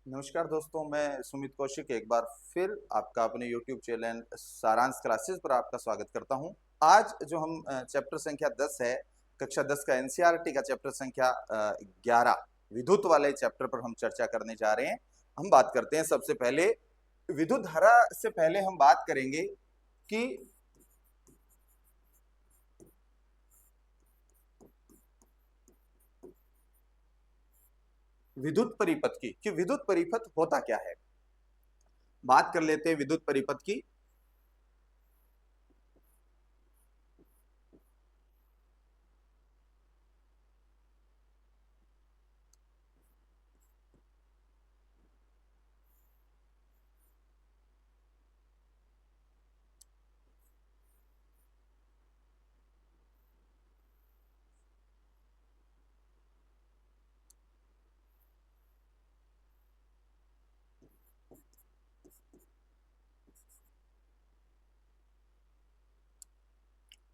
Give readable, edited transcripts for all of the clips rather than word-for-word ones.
नमस्कार दोस्तों, मैं सुमित कौशिक एक बार फिर आपका अपने YouTube चैनल सारांश क्लासेस पर आपका स्वागत करता हूं। आज जो हम चैप्टर संख्या 10 है, कक्षा 10 का एनसीईआरटी का चैप्टर संख्या 11 विद्युत वाले चैप्टर पर हम चर्चा करने जा रहे हैं। हम बात करते हैं सबसे पहले विद्युत धारा से पहले हम बात करेंगे कि विद्युत परिपथ की कि विद्युत परिपथ होता क्या है। बात कर लेते हैं विद्युत परिपथ की।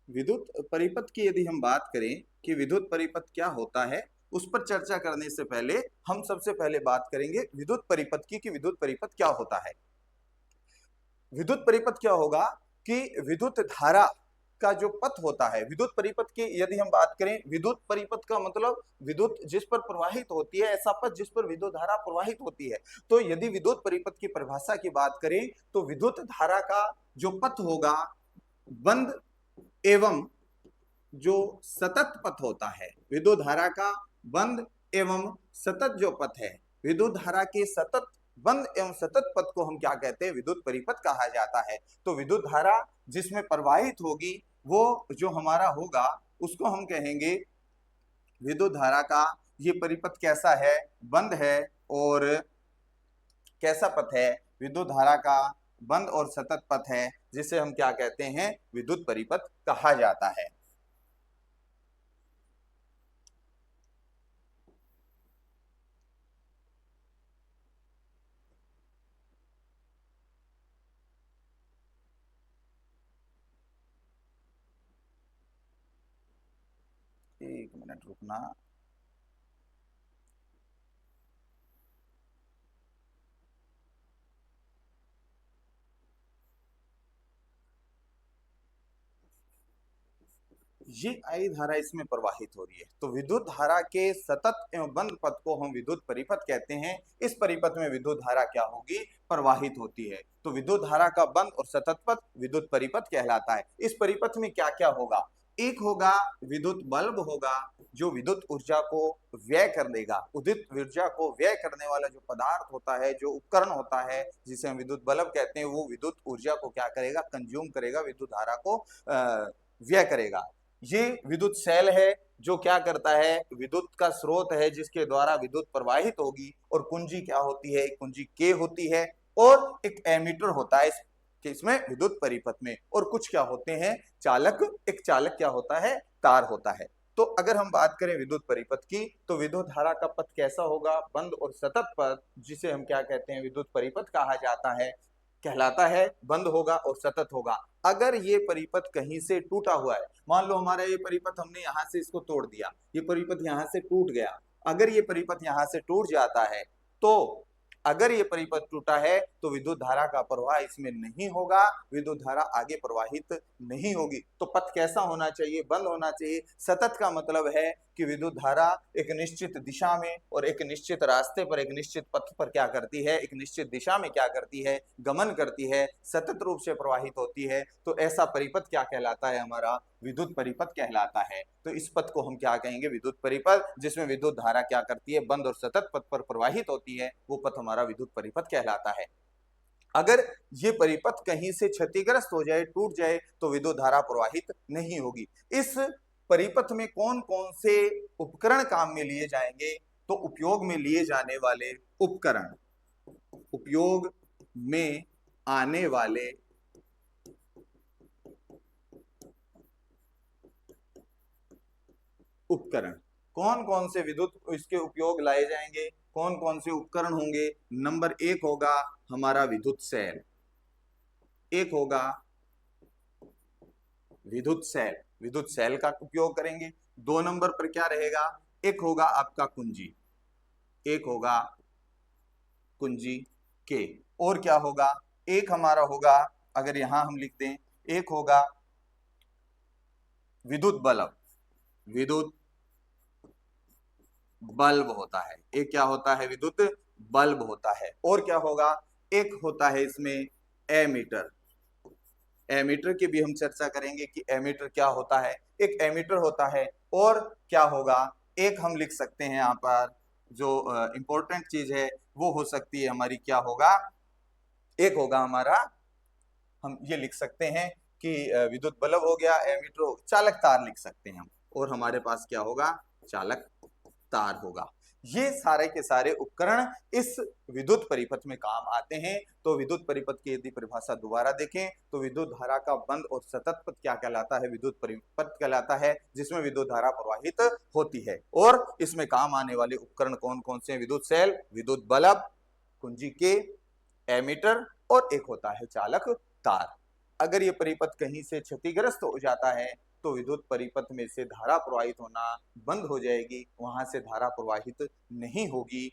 विद्युत परिपथ की यदि हम बात करें कि विद्युत परिपथ क्या होता है, उस पर चर्चा करने से पहले हम सबसे पहले बात करेंगे विद्युत परिपथ की कि विद्युत परिपथ क्या होता है। विद्युत परिपथ क्या होगा कि विद्युत धारा का जो पथ होता है, विद्युत परिपथ की यदि हम बात करें, विद्युत परिपथ का मतलब विद्युत जिस पर प्रवाहित होती है, ऐसा पथ जिस पर विद्युत धारा प्रवाहित होती है। तो यदि विद्युत परिपथ की परिभाषा की बात करें तो विद्युत धारा का जो पथ होगा बंद एवं जो सतत पथ होता है, विद्युत धारा का बंद एवं सतत जो पथ है, विद्युत धारा के सतत बंद एवं सतत पथ को हम क्या कहते हैं, विद्युत परिपथ कहा जाता है। तो विद्युत धारा जिसमें प्रवाहित होगी वो जो हमारा होगा उसको हम कहेंगे विद्युत धारा का ये परिपथ कैसा है, बंद है और कैसा पथ है, विद्युत धारा का बंद और सतत पथ है, जिसे हम क्या कहते हैं, विद्युत परिपथ कहा जाता है। एक मिनट रुकना। ये आई धारा इसमें प्रवाहित हो रही है, तो विद्युत धारा के सतत एवं बंद पथ को हम विद्युत परिपथ कहते हैं। इस परिपथ में विद्युत धारा क्या होगी, प्रवाहित होती है। तो विद्युत धारा का बंद और सतत पथ विद्युत परिपथ कहलाता है। इस परिपथ में क्या क्या होगा, एक होगा विद्युत बल्ब होगा जो विद्युत ऊर्जा को व्यय कर देगा। विद्युत ऊर्जा को व्यय करने वाला जो पदार्थ होता है, जो उपकरण होता है जिसे हम विद्युत बल्ब कहते हैं, वो विद्युत ऊर्जा को क्या करेगा, कंज्यूम करेगा, विद्युत धारा को व्यय करेगा। ये विद्युत सेल है जो क्या करता है, विद्युत का स्रोत है जिसके द्वारा विद्युत प्रवाहित होगी। और कुंजी क्या होती है, एक कुंजी के होती है और एक एमीटर होता है इसमें विद्युत परिपथ में। और कुछ क्या होते हैं, चालक, एक चालक क्या होता है, तार होता है। तो अगर हम बात करें विद्युत परिपथ की, तो विद्युत धारा का पथ कैसा होगा, बंद और सतत पथ, जिसे हम क्या कहते हैं, विद्युत परिपथ कहा जाता है, कहलाता है, बंद होगा और सतत होगा। अगर ये परिपथ कहीं से टूटा हुआ है, मान लो हमारा ये परिपथ हमने यहां से इसको तोड़ दिया, ये परिपथ यहां से टूट गया। अगर ये परिपथ यहां से टूट जाता है तो अगर ये परिपथ टूटा है तो विद्युत धारा का प्रवाह इसमें नहीं होगा, विद्युत धारा आगे प्रवाहित नहीं होगी। तो पथ कैसा होना चाहिए, बंद होना चाहिए। सतत का मतलब है कि विद्युत धारा एक निश्चित दिशा में और एक निश्चित रास्ते पर, एक निश्चित पथ पर क्या करती है, एक निश्चित दिशा में क्या करती है, गमन करती है, सतत रूप से प्रवाहित होती है। तो ऐसा परिपथ क्या कहलाता है, हमारा विद्युत परिपथ कहलाता है। तो इस पथ को हम क्या कहेंगे, विद्युत परिपथ, जिसमें विद्युत धारा क्या करती है, बंद और सतत पथ पर प्रवाहित होती है, वो पथ हमारा विद्युत परिपथ कहलाता है। अगर ये परिपथ कहीं से क्षतिग्रस्त हो जाए, टूट जाए, तो विद्युत धारा प्रवाहित नहीं होगी। इस परिपथ में कौन कौन से उपकरण काम में लिए जाएंगे, तो उपयोग में लिए जाने वाले उपकरण, उपयोग में आने वाले उपकरण, कौन कौन से विद्युत इसके उपयोग लाए जाएंगे, कौन कौन से उपकरण होंगे। नंबर एक होगा हमारा विद्युत सेल, एक होगा विद्युत सेल, विद्युत सेल का उपयोग करेंगे। दो नंबर पर क्या रहेगा, एक होगा आपका कुंजी, एक होगा कुंजी के। और क्या होगा, एक हमारा होगा, अगर यहां हम लिख दें, एक होगा विद्युत बल्ब, विद्युत बल्ब होता है, एक क्या होता है, विद्युत बल्ब होता है। और क्या होगा, एक होता है इसमें एमीटर। एमीटर की भी हम चर्चा करेंगे कि एमीटर क्या होता है, एक एमीटर होता है। और क्या होगा, एक हम लिख सकते हैं यहाँ पर जो इंपॉर्टेंट चीज है वो हो सकती है हमारी, क्या होगा, एक होगा हमारा, हम ये लिख सकते हैं कि विद्युत बल्ब हो गया, एमीटर, चालक तार लिख सकते हैं हम। और हमारे पास क्या होगा, चालक तार होगा। ये सारे के सारे उपकरण इस विद्युत परिपथ में काम आते हैं। तो विद्युत परिपथ की यदि परिभाषा दोबारा देखें तो विद्युत धारा का बंद और सतत पथ क्या कहलाता है, विद्युत परिपथ कहलाता है, जिसमें विद्युत धारा प्रवाहित होती है। और इसमें काम आने वाले उपकरण कौन कौन से हैं, विद्युत सेल, विद्युत बल्ब, कुंजी के, एमीटर, और एक होता है चालक तार। अगर ये परिपथ कहीं से क्षतिग्रस्त हो जाता है तो विद्युत परिपथ में से धारा प्रवाहित होना बंद हो जाएगी, वहां से धारा प्रवाहित नहीं होगी।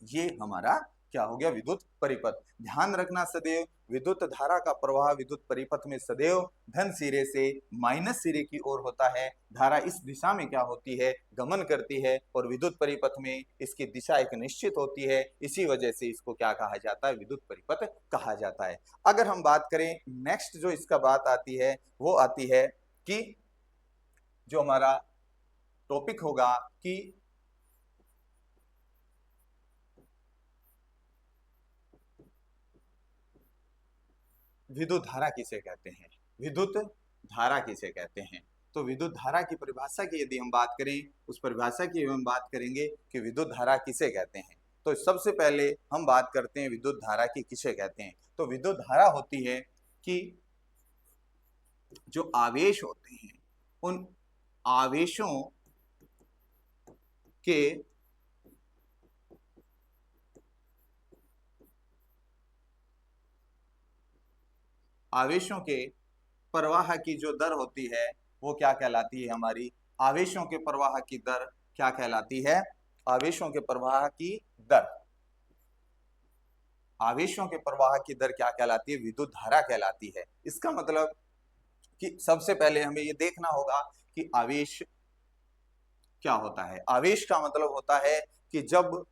ये हमारा क्या हो गया, विद्युत परिपथ। ध्यान रखना सदैव विद्युत धारा का प्रवाह विद्युत परिपथ में सदैव धन सिरे से माइनस सिरे की ओर होता है। धारा इस दिशा में क्या होती है, गमन करती है, और विद्युत परिपथ में इसकी दिशा एक निश्चित होती है। इसी वजह से इसको क्या कहा जाता है, विद्युत परिपथ कहा जाता है। अगर हम बात करें नेक्स्ट जो इसका बात आती है वो आती है कि जो हमारा टॉपिक होगा कि विद्युत धारा किसे कहते हैं, विद्युत धारा किसे कहते हैं। तो विद्युत धारा की परिभाषा की यदि हम बात करें, उस परिभाषा की हम बात करेंगे कि विद्युत धारा किसे कहते हैं। तो सबसे पहले हम बात करते हैं विद्युत धारा की किसे कहते हैं। तो विद्युत धारा होती है कि जो आवेश होते हैं उन आवेशों के आवेशों के प्रवाह की जो दर होती है वो क्या कहलाती है, हमारी आवेशों के प्रवाह की दर क्या कहलाती है, आवेशों के प्रवाह की दर, आवेशों के प्रवाह की दर क्या कहलाती है, विद्युत धारा कहलाती है। इसका मतलब कि सबसे पहले हमें ये देखना होगा कि आवेश क्या होता है। आवेश का मतलब होता है कि जब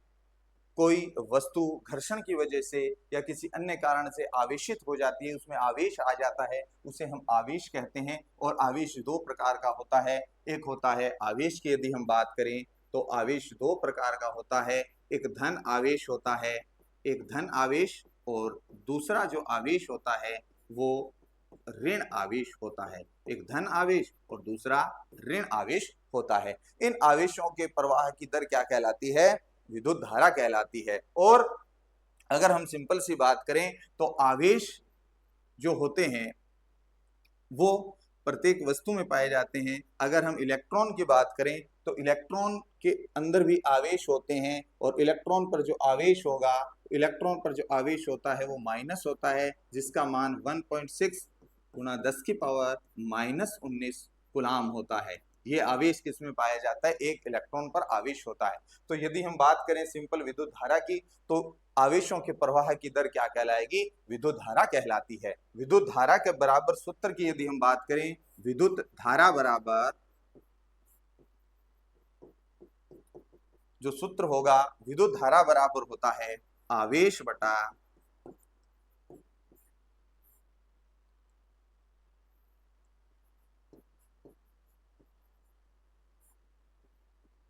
कोई वस्तु घर्षण की वजह से या किसी अन्य कारण से आवेशित हो जाती है, उसमें आवेश आ जाता है, उसे हम आवेश कहते हैं। और आवेश दो प्रकार का होता है, एक होता है आवेश की यदि हम बात करें तो आवेश दो प्रकार का होता है, एक धन आवेश होता है, एक धन आवेश, और दूसरा जो आवेश होता है वो ऋण आवेश होता है। एक धन आवेश और दूसरा ऋण आवेश होता है। इन आवेशों के प्रवाह की दर क्या कहलाती है, विद्युत धारा कहलाती है। और अगर हम सिंपल सी बात करें तो आवेश जो होते हैं वो प्रत्येक वस्तु में पाए जाते हैं। अगर हम इलेक्ट्रॉन की बात करें तो इलेक्ट्रॉन के अंदर भी आवेश होते हैं, और इलेक्ट्रॉन पर जो आवेश होगा, इलेक्ट्रॉन पर जो आवेश होता है वो माइनस होता है, जिसका मान 1.6 गुणा 10 की पावर -19 कूलाम होता है। ये आवेश किसमें पाया जाता है, एक इलेक्ट्रॉन पर आवेश होता है। तो यदि हम बात करें सिंपल विद्युत धारा की तो आवेशों के प्रवाह की दर क्या कहलाएगी, विद्युत धारा कहलाती है। विद्युत धारा के बराबर सूत्र की यदि हम बात करें, विद्युत धारा बराबर जो सूत्र होगा, विद्युत धारा बराबर होता है आवेश बटा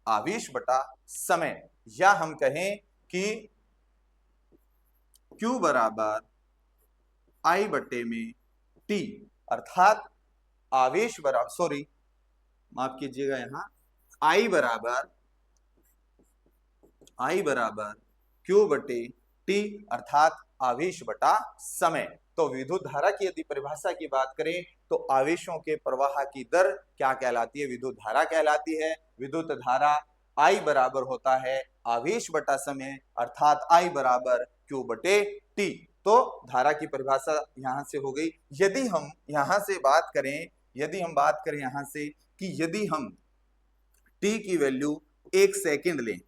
आवेश बटा समय, या हम कहें कि Q बराबर I बटे में T, अर्थात आवेश बराबर, सॉरी माफ कीजिएगा, यहाँ I बराबर Q बटे T, अर्थात आवेश बटा समय। तो विद्युत धारा की यदि परिभाषा की बात करें तो आवेशों के प्रवाह की दर क्या कहलाती है, विद्युत धारा कहलाती है। विद्युत धारा I बराबर होता है आवेश बटा समय, अर्थात I बराबर Q बटे T। तो धारा की परिभाषा यहां से हो गई। यदि हम यहां से बात करें, यदि हम बात करें यहां से कि यदि हम T की वैल्यू 1 सेकेंड लें,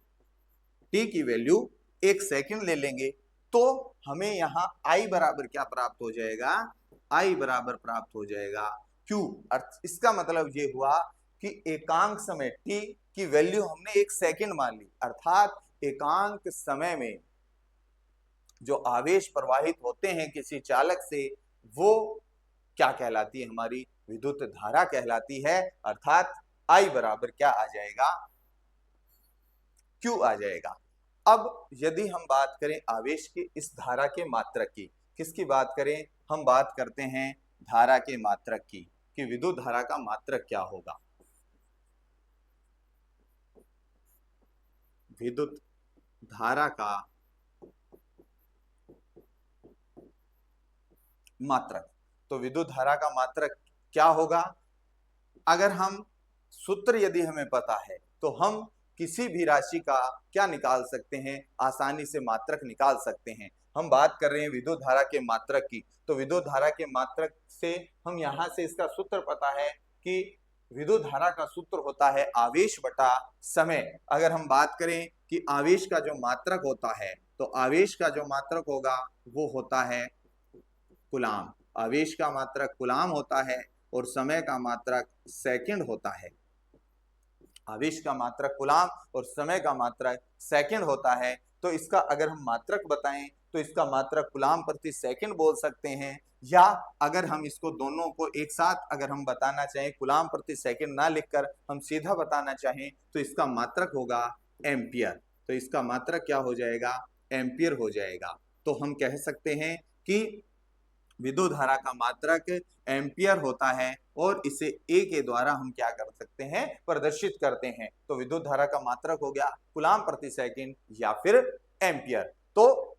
T की वैल्यू 1 सेकंड ले लेंगे तो हमें यहाँ I बराबर क्या प्राप्त हो जाएगा, I बराबर प्राप्त हो जाएगा Q। इसका मतलब ये हुआ कि एकांक समय t की वैल्यू हमने 1 सेकंड मान ली, अर्थात एकांक समय में जो आवेश प्रवाहित होते हैं किसी चालक से वो क्या कहलाती है, हमारी विद्युत धारा कहलाती है, अर्थात I बराबर क्या आ जाएगा, Q आ जाएगा। अब यदि हम बात करें आवेश की इस धारा के मात्रक की, किसकी बात करें, हम बात करते हैं धारा के मात्रक की, कि विद्युत धारा का मात्रक क्या होगा। विद्युत धारा का मात्रक, तो विद्युत धारा का मात्रक क्या होगा, अगर हम सूत्र यदि हमें पता है तो हम किसी भी राशि का क्या निकाल सकते हैं, आसानी से मात्रक निकाल सकते हैं। हम बात कर रहे हैं विद्युत धारा के मात्रक की, तो विद्युत धारा के मात्रक से हम यहां से इसका सूत्र पता है कि विद्युत धारा का सूत्र होता है आवेश बटा समय। अगर हम बात करें कि आवेश का जो मात्रक होता है, तो आवेश का जो मात्रक होगा वो होता है कूलाम। आवेश का मात्रक कूलाम होता है और समय का मात्रक सेकंड होता है। आवेश का मात्रक कूलाम और समय का मात्रक सेकंड होता है। तो इसका अगर हम मात्रक बताएं तो इसका मात्रक कूलाम प्रति सेकंड बोल सकते हैं, या अगर हम इसको दोनों को एक साथ अगर हम बताना चाहें, कूलाम प्रति सेकंड ना लिखकर हम सीधा बताना चाहें तो इसका मात्रक होगा एम्पियर। तो इसका मात्रक क्या हो जाएगा, एम्पियर हो जाएगा। तो हम कह सकते हैं कि विद्युत धारा का मात्रक एम्पियर होता है और इसे ए के द्वारा हम क्या कर सकते हैं, प्रदर्शित करते हैं। तो विद्युत धारा का मात्रक हो गया कूलाम प्रति सेकंड या फिर एम्पियर। तो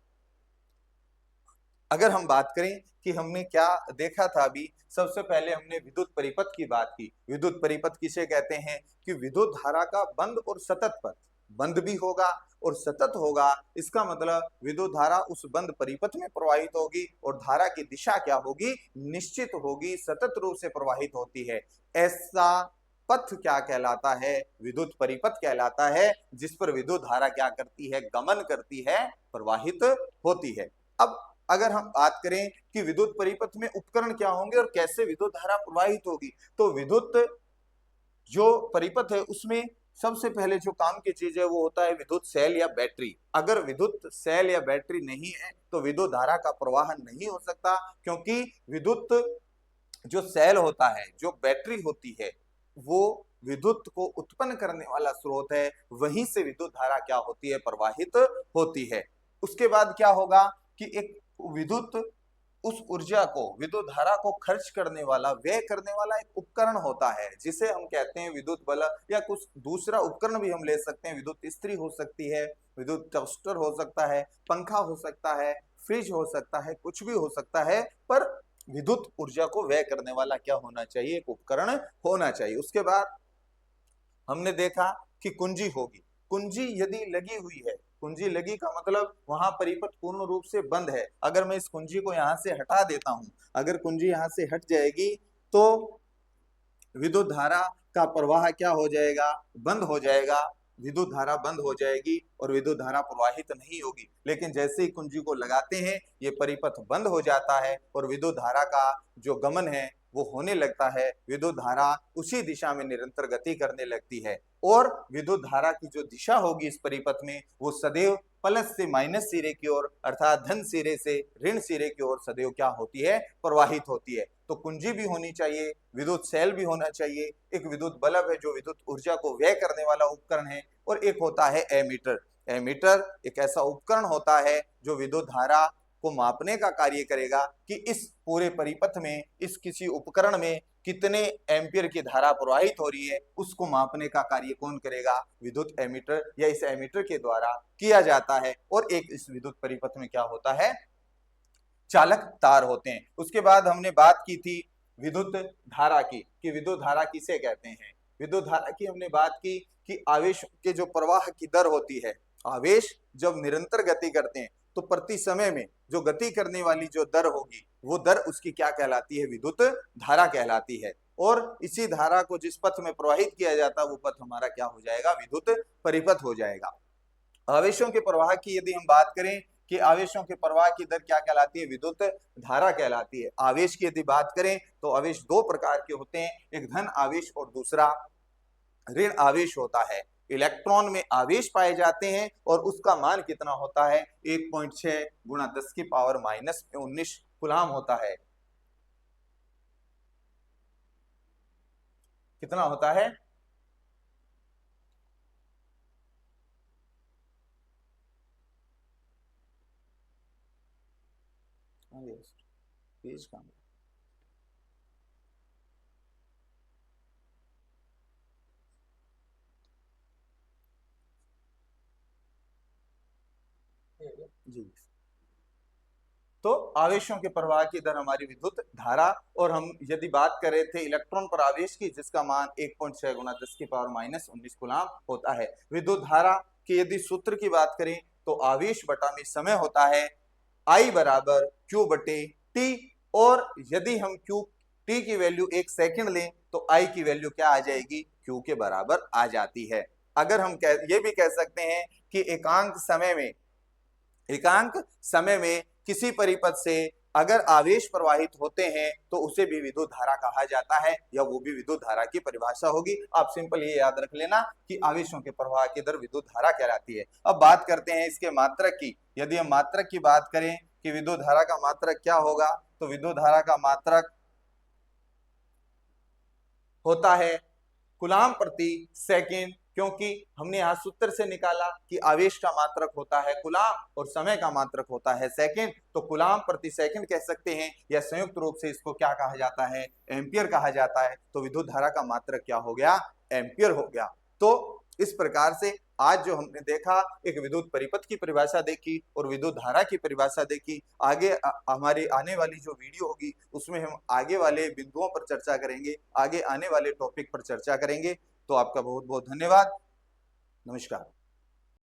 अगर हम बात करें कि हमने क्या देखा था अभी, सबसे पहले हमने विद्युत परिपथ की बात की। विद्युत परिपथ किसे कहते हैं, कि विद्युत धारा का बंद और सतत पथ, बंद भी होगा और सतत होगा, इसका मतलब विद्युत धारा उस बंद परिपथ में प्रवाहित होगी और धारा की दिशा क्या होगी, निश्चित होगी, सतत रूप से प्रवाहित होती है। ऐसा पथ क्या कहलाता है, विद्युत परिपथ कहलाता है, जिस पर विद्युत धारा क्या करती है, गमन करती है, प्रवाहित होती है। अब अगर हम बात करें कि विद्युत परिपथ में उपकरण क्या होंगे और कैसे विद्युत धारा प्रवाहित होगी, तो विद्युत जो परिपथ है उसमें सबसे पहले जो काम की चीज है वो होता है विद्युत सेल या बैटरी। अगर विद्युत सेल या बैटरी नहीं है तो विद्युत धारा का प्रवाह नहीं हो सकता, क्योंकि विद्युत जो सेल होता है, जो बैटरी होती है, वो विद्युत को उत्पन्न करने वाला स्रोत है, वहीं से विद्युत धारा क्या होती है, प्रवाहित होती है। उसके बाद क्या होगा कि एक विद्युत उस ऊर्जा को, विद्युत धारा को खर्च करने वाला, व्यय करने वाला एक उपकरण होता है, जिसे हम कहते हैं विद्युत बल्ब, या कुछ दूसरा उपकरण भी हम ले सकते हैं। विद्युत इस्त्री हो सकती है, विद्युत टोस्टर हो सकता है, पंखा हो सकता है, फ्रिज हो सकता है, कुछ भी हो सकता है, पर विद्युत ऊर्जा को व्यय करने वाला क्या होना चाहिए, एक उपकरण होना चाहिए। उसके बाद हमने देखा कि कुंजी होगी। कुंजी यदि लगी हुई है, कुंजी लगी का मतलब वहां परिपथ पूर्ण रूप से बंद है। अगर मैं इस कुंजी को यहां से हटा देता हूं, अगर कुंजी यहां से हट जाएगी तो विद्युत धारा का प्रवाह क्या हो जाएगा, बंद हो जाएगा, विद्युत धारा बंद हो जाएगी और विद्युत धारा प्रवाहित नहीं होगी। लेकिन जैसे ही कुंजी को लगाते हैं ये परिपथ बंद हो जाता है और विद्युत धारा का जो गमन है वो होने लगता है, विद्युत धारा उसी दिशा में निरंतर गति करने लगती है और विद्युत धारा की जो दिशा होगी इस परिपथ में वो सदैव प्लस से माइनस सिरे की ओर, अर्थात धन सिरे से ऋण सिरे की ओर सदैव क्या होती है, प्रवाहित होती है। तो कुंजी भी होनी चाहिए, विद्युत सेल भी होना चाहिए, एक विद्युत बल्ब है जो विद्युत ऊर्जा को व्यय करने वाला उपकरण है, और एक होता है एमीटर। एमीटर एक ऐसा उपकरण होता है जो विद्युत धारा को मापने का कार्य करेगा कि इस पूरे परिपथ में, इस किसी उपकरण में कितने एम्पियर की धारा प्रवाहित हो रही है, उसको मापने का कार्य कौन करेगा, विद्युत एमीटर, या इस एमीटर के द्वारा किया जाता है। और एक इस विद्युत परिपथ में क्या होता है, चालक तार होते हैं। उसके बाद हमने बात की थी विद्युत धारा की, कि विद्युत धारा किसे कहते हैं। विद्युत धारा की हमने बात की कि आवेश के जो प्रवाह की दर होती है, आवेश जब निरंतर गति करते हैं तो प्रति समय में जो गति करने वाली जो दर होगी वो दर उसकी क्या कहलाती है, विद्युत धारा कहलाती है। और इसी धारा को जिस पथ में प्रवाहित किया जाता है वो पथ हमारा क्या हो जाएगा, विद्युत परिपथ हो जाएगा। आवेशों के प्रवाह की यदि हम बात करें कि आवेशों के प्रवाह की दर क्या कहलाती है, विद्युत धारा कहलाती है। आवेश की यदि बात करें तो आवेश दो प्रकार के होते हैं, एक धन आवेश और दूसरा ऋण आवेश होता है। इलेक्ट्रॉन में आवेश पाए जाते हैं और उसका मान कितना होता है, 1.6 गुणा 10 की पावर माइनस 19 कूलाम होता है। कितना होता है? पेज कहाँ? जी। तो आवेशों के प्रवाह की दर हमारी विद्युत धारा, और हम यदि बात कर रहे थे इलेक्ट्रॉन पर आवेश की, जिसका मान 1.6 गुना 10 की पावर माइनस 19 कूलाम होता है। विद्युत धारा की यदि सूत्र की बात करें तो आवेश बटा में समय होता है I बराबर Q बटे T, और यदि हम Q T की वैल्यू 1 सेकंड लें तो I की वैल्यू क्या आ जाएगी, Q के बराबर आ जाती है। अगर हम ये भी कह सकते हैं कि एकांक समय में किसी परिपथ से अगर आवेश प्रवाहित होते हैं तो उसे भी विद्युत धारा कहा जाता है, या वो भी विद्युत धारा की परिभाषा होगी। आप सिंपल ये याद रख लेना कि आवेशों के प्रवाह की दर विद्युत धारा कहलाती है। अब बात करते हैं इसके मात्रक की। यदि हम मात्रक की बात करें कि विद्युत धारा का मात्रक क्या होगा, तो विद्युत धारा का मात्रक होता है कूलाम प्रति सेकंड, क्योंकि हमने यहां सूत्र से निकाला कि आवेश का मात्रक होता है कूलाम और समय का मात्रक होता है सेकंड, तो कूलाम प्रति सेकंड कह सकते हैं, या संयुक्त रूप से इसको क्या कहा जाता है, एम्पियर कहा जाता है। तो विद्युत धारा का मात्रक क्या हो गया, एम्पियर हो गया। तो इस प्रकार से आज जो हमने देखा, एक विद्युत परिपथ की परिभाषा देखी और विद्युत धारा की परिभाषा देखी। आगे हमारी आने वाली जो वीडियो होगी उसमें हम आगे वाले बिंदुओं पर चर्चा करेंगे, आगे आने वाले टॉपिक पर चर्चा करेंगे। तो आपका बहुत बहुत धन्यवाद। नमस्कार।